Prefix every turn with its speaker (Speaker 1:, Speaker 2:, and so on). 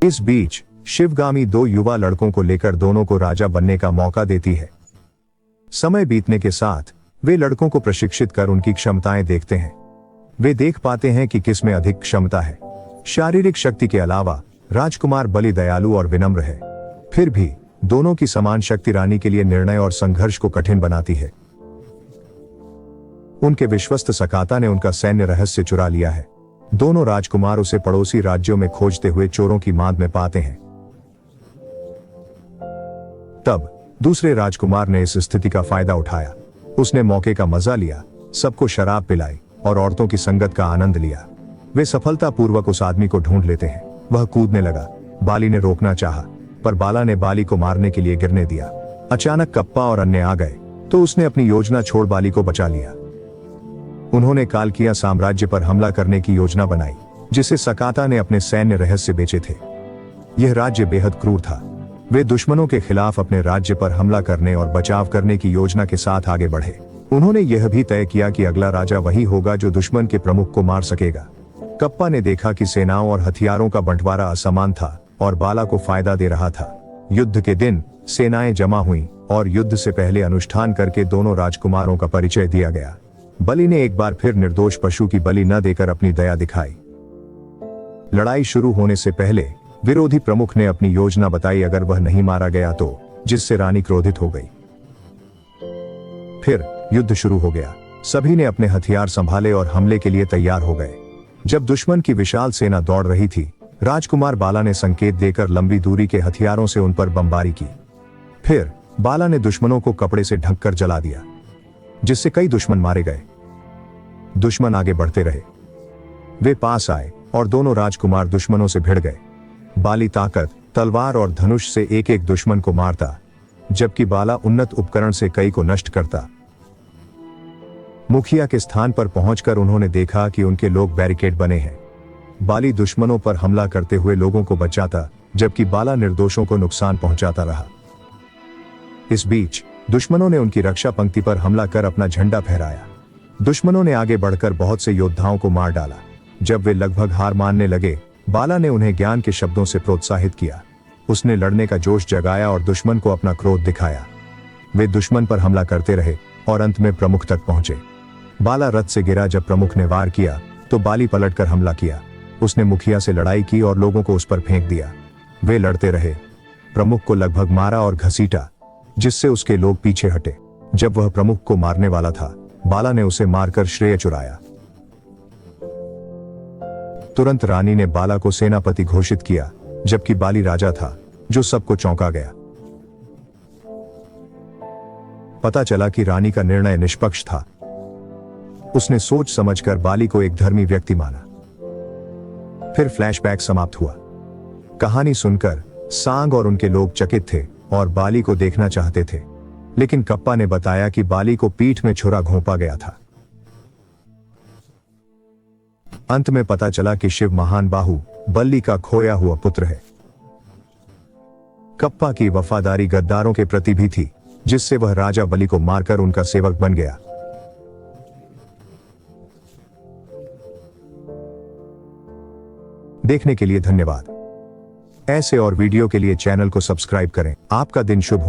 Speaker 1: इस बीच शिवगामी दो युवा लड़कों को लेकर दोनों को राजा बनने का मौका देती है। समय बीतने के साथ वे लड़कों को प्रशिक्षित कर उनकी क्षमताएं देखते हैं। वे देख पाते हैं कि किस में अधिक क्षमता है। शारीरिक शक्ति के अलावा राजकुमार बलि दयालु और विनम्र है। फिर भी दोनों की समान शक्ति रानी के लिए निर्णय और संघर्ष को कठिन बनाती है। उनके विश्वस्त सकाता ने उनका सैन्य रहस्य चुरा लिया है। दोनों राजकुमार उसे पड़ोसी राज्यों में खोजते हुए चोरों की मांद में पाते हैं। तब दूसरे राजकुमार ने इस स्थिति का फायदा उठाया। उसने मौके का मजा लिया, सबको शराब पिलाई और औरतों की संगत का आनंद लिया। वे सफलतापूर्वक उस आदमी को ढूंढ लेते हैं। वह कूदने लगा। बाली ने रोकना चाहा, पर बाला ने बाली को मारने के लिए गिरने दिया। अचानक कप्पा और अन्य आ गए तो उसने अपनी योजना छोड़ बाली को बचा लिया। उन्होंने कालकिया साम्राज्य पर हमला करने की योजना बनाई, जिसे सकाता ने अपने सैन्य रहस्य बेचे थे। यह राज्य बेहद क्रूर था। वे दुश्मनों के खिलाफ अपने राज्य पर हमला करने और बचाव करने की योजना के साथ आगे बढ़े। उन्होंने यह भी तय किया कि अगला राजा वही होगा जो दुश्मन के प्रमुख को मार सकेगा। कप्पा ने देखा कि सेनाओं और हथियारों का बंटवारा असमान था और बाला को फायदा दे रहा था। युद्ध के दिन सेनाएं जमा हुईं और युद्ध से पहले अनुष्ठान करके दोनों राजकुमारों का परिचय दिया गया। बलि ने एक बार फिर निर्दोष पशु की बलि न देकर अपनी दया दिखाई। लड़ाई शुरू होने से पहले विरोधी प्रमुख ने अपनी योजना बताई अगर वह नहीं मारा गया तो, जिससे रानी क्रोधित हो गई। फिर युद्ध शुरू हो गया। सभी ने अपने हथियार संभाले और हमले के लिए तैयार हो गए। जब दुश्मन की विशाल सेना दौड़ रही थी, राजकुमार बाला ने संकेत देकर लंबी दूरी के हथियारों से उन पर बमबारी की। फिर बाला ने दुश्मनों को कपड़े से ढककर जला दिया, जिससे कई दुश्मन मारे गए। दुश्मन आगे बढ़ते रहे। वे पास आए और दोनों राजकुमार दुश्मनों से भिड़ गए। बाली ताकत, तलवार और धनुष से एक एक दुश्मन को मारता, जबकि बाला उन्नत उपकरण से कई को नष्ट करता। मुखिया के स्थान पर पहुंचकर उन्होंने देखा कि उनके लोग बैरिकेड बने हैं। बाली दुश्मनों पर हमला करते हुए लोगों को बचाता, जबकि बाला निर्दोषों को नुकसान पहुंचाता रहा। इस बीच दुश्मनों ने उनकी रक्षा पंक्ति पर हमला कर अपना झंडा फहराया। दुश्मनों ने आगे बढ़कर बहुत से योद्धाओं को मार डाला। जब वे लगभग हार मानने लगे, बाला ने उन्हें ज्ञान के शब्दों से प्रोत्साहित किया। उसने लड़ने का जोश जगाया और दुश्मन को अपना क्रोध दिखाया। वे दुश्मन पर हमला करते रहे और अंत में प्रमुख तक पहुंचे। बाला रथ से गिरा। जब प्रमुख ने वार किया तो बाली पलटकर हमला किया। उसने मुखिया से लड़ाई की और लोगों को उस पर फेंक दिया। वे लड़ते रहे। प्रमुख को लगभग मारा और घसीटा, जिससे उसके लोग पीछे हटे। जब वह प्रमुख को मारने वाला था, बाला ने उसे मारकर श्रेय चुराया। तुरंत रानी ने बाला को सेनापति घोषित किया, जबकि बाली राजा था, जो सबको चौंका गया। पता चला कि रानी का निर्णय निष्पक्ष था। उसने सोच समझकर बाली को एक धर्मी व्यक्ति माना। फिर फ्लैशबैक समाप्त हुआ। कहानी सुनकर सांग और उनके लोग चकित थे और बाली को देखना चाहते थे, लेकिन कप्पा ने बताया कि बाली को पीठ में छुरा घोंपा गया था। अंत में पता चला कि शिव महान बाहु बल्ली का खोया हुआ पुत्र है। कप्पा की वफादारी गद्दारों के प्रति भी थी, जिससे वह राजा बलि को मारकर उनका सेवक बन गया। देखने के लिए धन्यवाद। ऐसे और वीडियो के लिए चैनल को सब्सक्राइब करें। आपका दिन शुभ हो।